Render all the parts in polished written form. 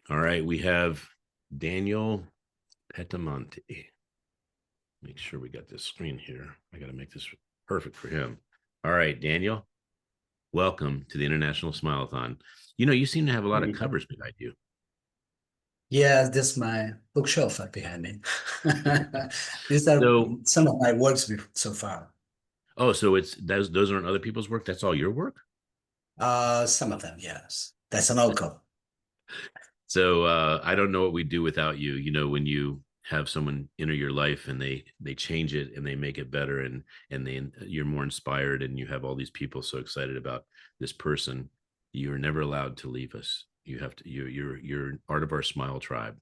All right, we have Daniel Pedemonte. Make sure we got this screen here. I got to make this perfect for him. All right, Daniel, welcome to the International Smile-A-Thon. You seem to have a lot of covers behind you. Yeah, this is my bookshelf right behind me. These are So, some of my works so far. so it's those aren't other people's work. That's all your work. Some of them, yes. That's an alcove. So I don't know what we do without you. When you have someone enter your life and they change it and they make it better and you're more inspired and you have all these people so excited about this person, you're never allowed to leave us. You have to. You're part of our Smile tribe.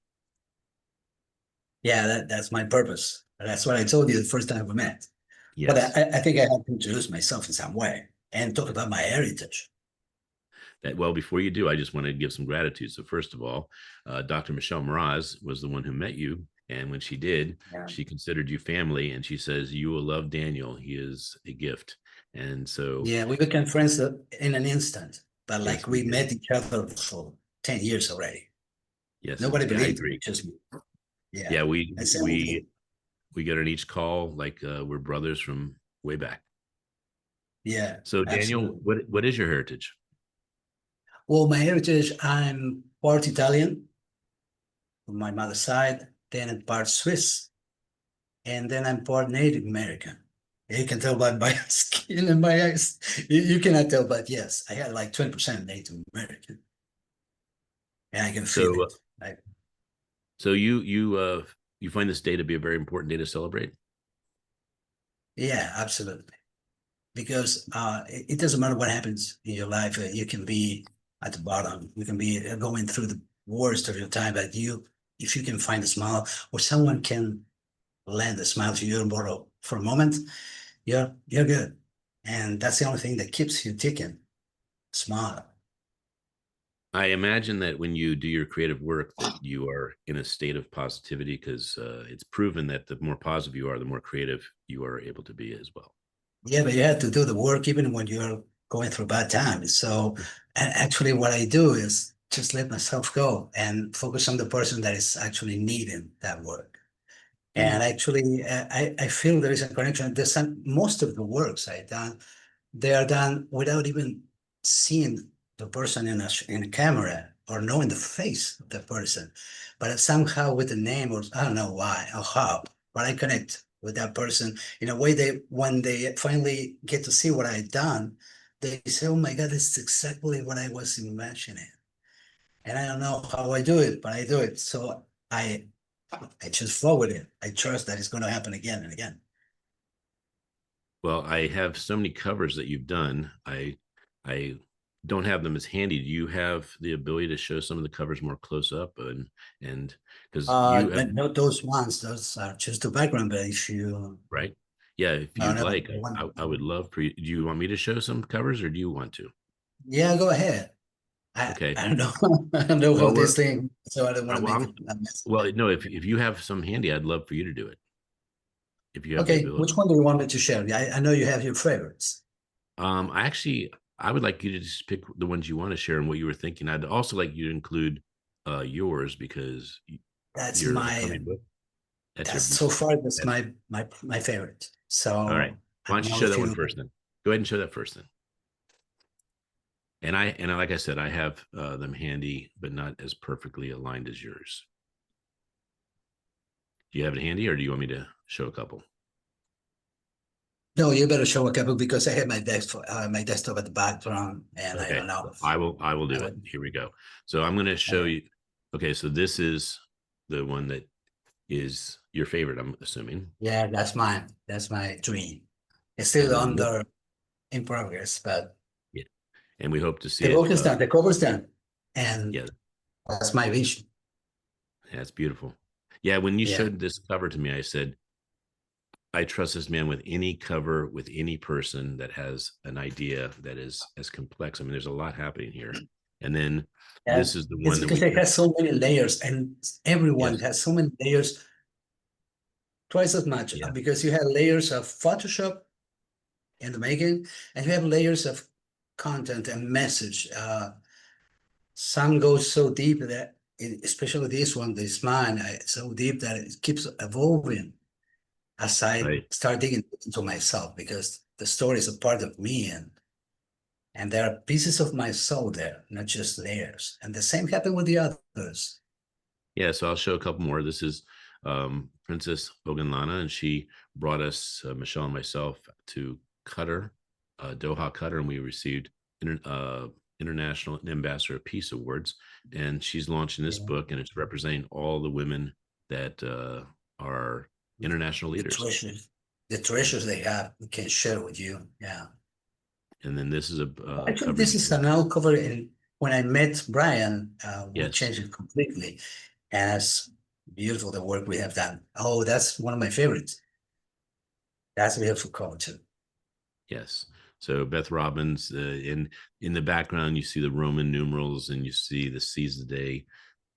Yeah, that's my purpose. That's what I told you the first time we met. But Yes. I think I have to introduce myself in some way and talk about my heritage. Well, before you do, I just want to give some gratitude. So first of all, Dr. Michelle Mraz was the one who met you. And when she did, Yeah. she considered you family. And she says, you will love Daniel. He is a gift. And so, Yeah, we became friends in an instant, but like yes, we we did. met each other for 10 years already. Yes. Nobody Yeah, I believed me, agree. just me. Yeah, Yeah, we, I said, we, we get on each call like we're brothers from way back. yeah, So Daniel, absolutely. what is your heritage? Well, my heritage, I'm part Italian on my mother's side, then I'm part Swiss, and then I'm part Native American. You can tell by my skin and my eyes. You cannot tell, but yes, I had like 20% Native American, and I can feel So, it. Like, you find this day to be a very important day to celebrate? yeah, absolutely. Because it doesn't matter what happens in your life. You can be at the bottom. You can be going through the worst of your time, but if you can find a smile, or someone can lend a smile to you for a moment, you're good. And that's the only thing that keeps you ticking. Smile. I imagine that when you do your creative work, that you are in a state of positivity because it's proven that the more positive you are, the more creative you are able to be as well. Yeah, but you have to do the work even when you're going through bad times. So actually what I do is just let myself go and focus on the person that is actually needing that work. And Mm. actually, I feel there is a connection. Most of the works I done, they are done without even seeing the person in a camera or knowing the face of the person, but somehow with the name, or I don't know why or how, but I connect with that person in a way they when they finally get to see what I done, they say, "Oh my God, this is exactly what I was imagining." And I don't know how I do it, but I do it. So I just forward it. I trust that it's going to happen again and again. Well, I have so many covers that you've done. I don't have them as handy. Do you have the ability to show some of the covers more close up and because you have But not those ones. Those are just the background. But if you, right? Yeah, if no, you'd no, like, the one, I would love for you. Do you want me to show some covers or do you want to? yeah, go ahead. Okay. I don't know. I don't know how Well, this thing, so I don't want to well, make a mess of well, it. no, if you have some handy, I'd love for you to do it if you have the Okay, ability. which one do you want me to share? I know you have your favorites. I actually I would like you to just pick the ones you want to share and what you were thinking. I'd also like you to include yours because That's your my, upcoming book. That's your that's so far, that's that's my favorite. all right. So I Why don't don't you know show if that one you, first then? Go ahead and show that first then. And like I said, I have them handy, but not as perfectly aligned as yours. Do you have it handy, or do you want me to show a couple? no, you better show a couple because I have my desktop at the background, and I Okay, don't know. I will I do it. would, Here we go. So I'm going to show okay. you. Okay, so this is the one that is your favorite, I'm assuming. Yeah, that's mine. That's my dream. It's And still then this, in progress, but yeah, and we hope to see the it. book is done, the cover's done, and Yeah, that's my vision. that's beautiful. Yeah, when you Yeah, showed this cover to me, I said, I trust this man with any cover, with any person that has an idea that is as complex. I mean, there's a lot happening here. And then yeah. this is the It's one that because we it took. has so many layers, and everyone Yes. has so many layers, twice as much, Yeah. because you have layers of Photoshop in the making, and you have layers of content and message. Some go so deep that especially this one, this mine, so deep that it keeps evolving as I Right. start digging into myself, because the story is a part of me, and there are pieces of my soul there, not just layers. And the same happened with the others. Yeah, so I'll show a couple more. This is Princess Oganlana, and she brought us, Michelle and myself, to Qatar, Doha, Qatar, and we received International Ambassador of Peace Awards. And she's launching this Yeah. book, and it's representing all the women that are international The leaders. treasures, the treasures they have, we can share with you. Yeah. And then this is a Actually, cover. this is an old cover. When I met Brian, we Yes, changed it completely. And it's beautiful, the work we have done. Oh, that's one of my favorites. That's a beautiful cover too. yes. So Beth Robbins, in the background, you see the Roman numerals, and you see the Seize the Day.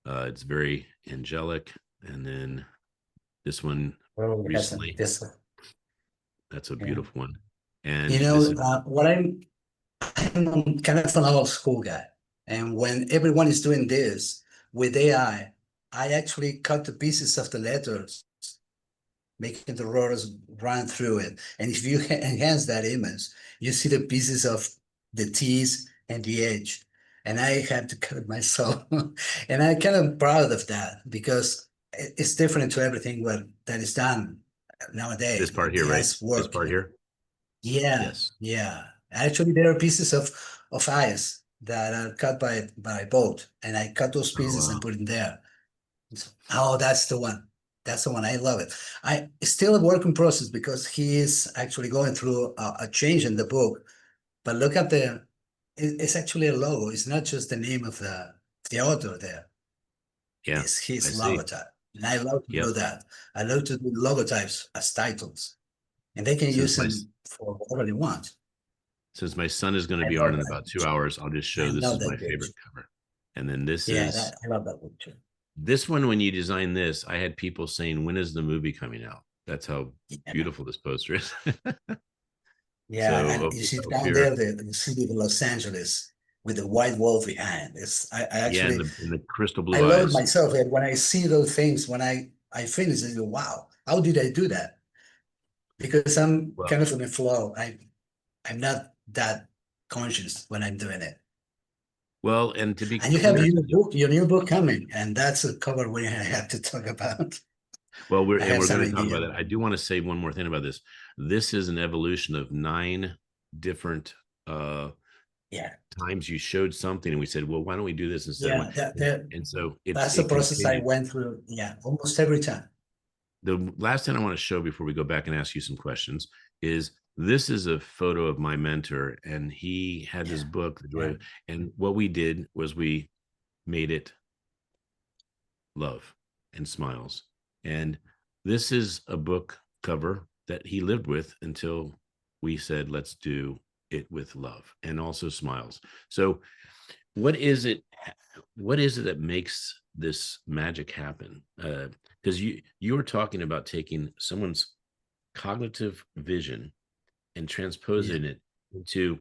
It's very angelic. And then this one Oh, we have some recently, this. that's a Yeah. beautiful one. You And this know, is, I'm kind of an old school guy. And when everyone is doing this with AI, I actually cut the pieces of the letters, making the rotors run through it. And if you enhance that image, you see the pieces of the T's and the H. And I had to cut it myself. And I'm kind of proud of that, because it's different to everything that is done this nowadays. part It here, right? has This work. part here. Yeah, Yes. yeah. Actually, there are pieces of ice that are cut by boat, and I cut those Oh, pieces and wow. put it there. Oh, that's the one. That's the one. I love it. It's still a work in process, because he is actually going through a change in the book. But look at it's actually a logo. It's not just the name of the author there. Yeah, It's I his see. logotype. And I love to Yep. do that. I love to do logotypes as titles, and they can use Since my them for whatever they want. since my son is going to I be on love in that about two picture. hours, I'll just I show this love is my that picture. favorite cover. And then this Yeah, is I love that picture. this one. When you design this, I had people saying, "When is the movie coming out?" That's how Yeah, beautiful this poster is. yeah, So and you see down Ophir, there the city of Los Angeles with the white wall behind. I yeah, actually and the crystal I blue love it eyes. myself. And when I see those things, when I finish, I go, wow, how did I do that? Because I'm Well, kind of in the flow. I'm not that conscious when I'm doing it. well, and to be And you have clear to you, your new book coming, and that's a cover we have to talk about. well, I have we're some going to talk idea. about that. I do want to say one more thing about this. This is an evolution of 9 different uh Yeah, times you showed something, and we said, well, why don't we do this instead of one? yeah, that And so that's the it process I continued. went through. Yeah, almost every time. The last thing I want to show before we go back and ask you some questions is this is a photo of my mentor, and he had this Yeah, book, The yeah, Joy. And what we did was we made it love and smiles. And this is a book cover that he lived with until we said, let's do it with love and also smiles. So what is it? What is it that makes this magic happen? Because you were talking about taking someone's cognitive vision and yeah. transposing it into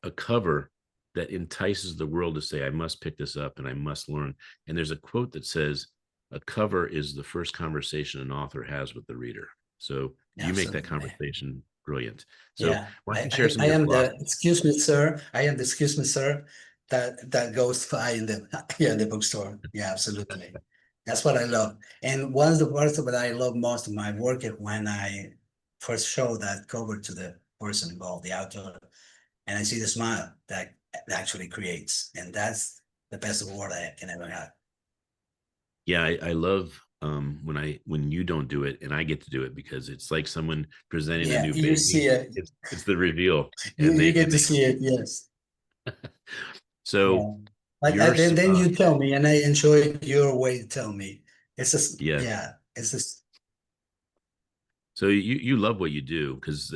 a cover that entices the world to say, I must pick this up and I must learn. And there's a quote that says, a cover is the first conversation an author has with the reader. So you make that Absolutely. conversation brilliant. So Yeah, why don't you share some I of your am the philosophy? excuse me, sir. I am the excuse me, sir. That goes by in the yeah, in the bookstore. Yeah, absolutely. That's what I love. And one of the parts that I love most of my work is when I first show that cover to the person involved, the author, and I see the smile that it actually creates. And that's the best award I can ever have. Yeah, I love when you don't do it and I get to do it, because it's like someone presenting a Yeah, new you see baby. it. It's the reveal, You and you get they to see it. Yes. so Yeah. you're Then you tell me, and I enjoy your way to tell me. It's just, yes. yeah, it's just, So you love what you do, because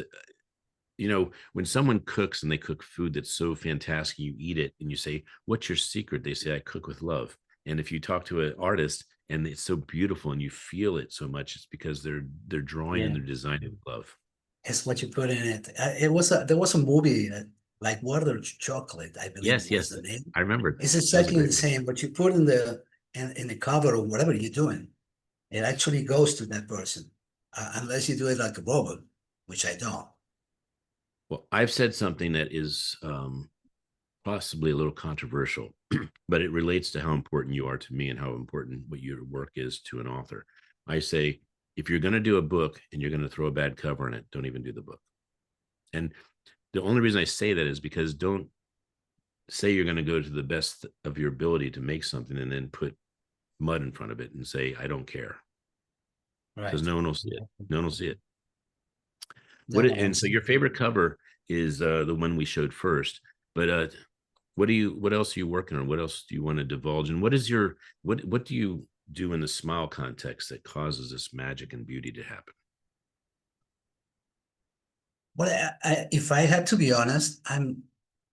when someone cooks and they cook food that's so fantastic, you eat it and you say, what's your secret? They say, I cook with love. And if you talk to an artist and it's so beautiful and you feel it so much, it's because they're drawing and yeah, they're designing with love. it's what you put in it. There was a movie like Water Chocolate, I believe Yes, was yes, the name. I remember. It's That was a exactly the great movie. same, but you put in in the cover or whatever you're doing, it actually goes to that person, unless you do it like a robot, which I don't. Well, I've said something that is possibly a little controversial, but it relates to how important you are to me and how important what your work is to an author. I say, if you're going to do a book and you're going to throw a bad cover on it, don't even do the book. And the only reason I say that is because don't say you're going to go to the best of your ability to make something and then put mud in front of it and say, I don't care, because Right. no one will see it. No one will see it. No one And so else. your favorite cover is the one we showed first, but what else are you working on? What else do you want to divulge? And what do you do in the smile context that causes this magic and beauty to happen? Well, if I had to be honest,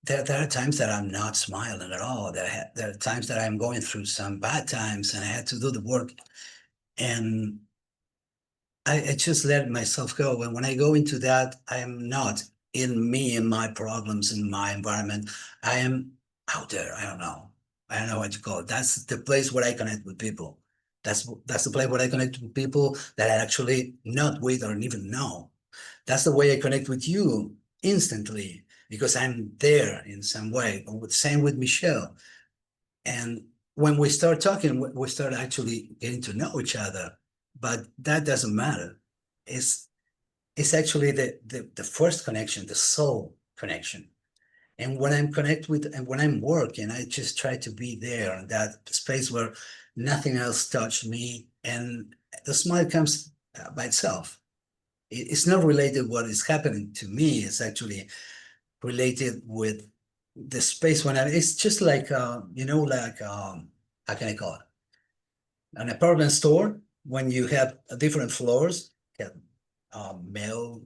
there are times that I'm not smiling at all. There are times that I'm going through some bad times and I had to do the work. And I just let myself go. And when I go into that, I am not in me and my problems in my environment. I am out there. I don't know. I don't know what you call it. That's the place where I connect with people. That's the place where I connect with people that I actually not with or even know. That's the way I connect with you instantly because I'm there in some way. Same with Michelle. And when we start talking, we start actually getting to know each other. But that doesn't matter. It's it's actually the first connection, the soul connection. And when I'm connect with and when I'm working, I just try to be there in that space where nothing else touched me, and the smile comes by itself. It's not related what is happening to me. It's actually related with the space when it's just like like how can I call it? An apartment store when you have different floors, you have male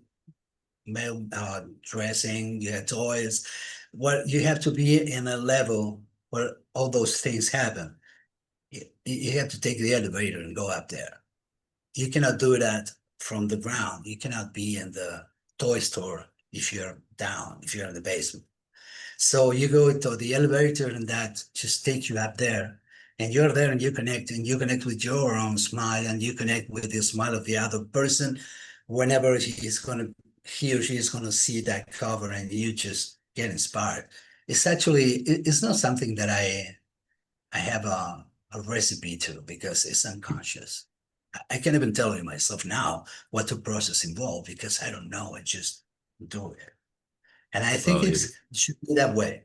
dressing, you have toys. What you have to be in a level where all those things happen. You have to take the elevator and go up there. You cannot do that from the ground. You cannot be in the toy store if you're down, if you're in the basement. So you go to the elevator and that just takes you up there. And you're there and you connect with your own smile and you connect with the smile of the other person whenever he or she is gonna see that cover and you just get inspired. It's not something that I have a recipe to because it's unconscious. I can't even tell you myself now what the process involved because I don't know. I just do it. And I think Well, it should be that way.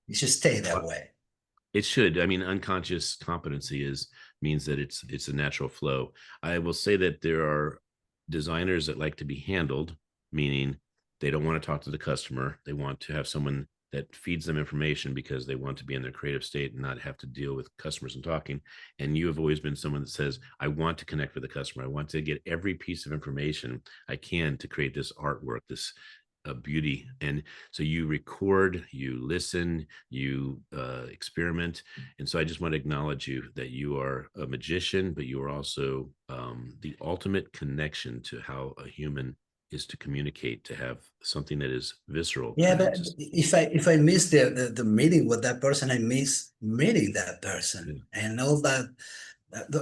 It should stay that way. it should. I mean, unconscious competency is means that it's a natural flow. I will say that there are designers that like to be handled, meaning they don't want to talk to the customer. They want to have someone that feeds them information because they want to be in their creative state and not have to deal with customers and talking. And you have always been someone that says, I want to connect with the customer. I want to get every piece of information I can to create this artwork, this beauty. And so you record, you listen, you experiment. And so I just want to acknowledge you that you are a magician, but you are also the ultimate connection to how a human is to communicate, to have something that is visceral Yeah, to, but to if I miss the meeting with that person, I miss meeting that person yeah, and all that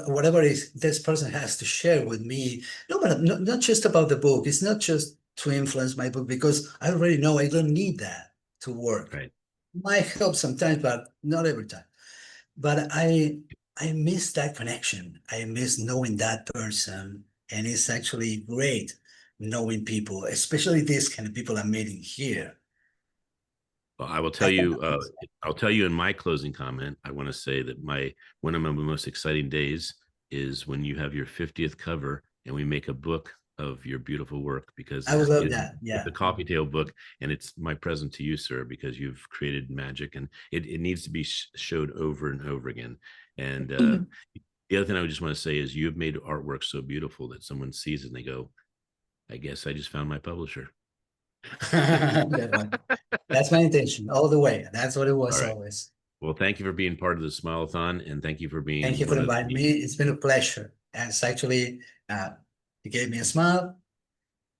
whatever is this person has to share with me. No, but not just about the book. It's not just to influence my book because I already know I don't need that to work. right. Might help sometimes, but not every time. But I miss that connection. I miss knowing that person, and it's actually great knowing people, especially these kind of people I'm meeting here. Well, I will I tell can you, I'll tell you in my closing comment, I want to say that one of my most exciting days is when you have your 50th cover and we make a book of your beautiful work because I would love it, that. it's Yeah. a coffee table book and it's my present to you, sir, because you've created magic and it needs to be showed over and over again. And the other thing I would just want to say is you've made artwork so beautiful that someone sees it and they go, I guess I just found my publisher. That one. That's my intention all the way. That's what it All was right. always. Well, thank you for being part of the Smile-A-Thon, and thank you for Thank being you for one of inviting the. me. It's been a pleasure. And it's actually, it gave me a smile,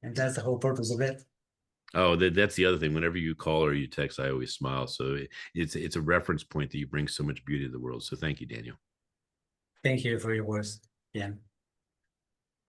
and that's the whole purpose of it. Oh, that's the other thing. Whenever you call or you text, I always smile. So it's a reference point that you bring so much beauty to the world. So thank you, Daniel. Thank you for your words. Yeah.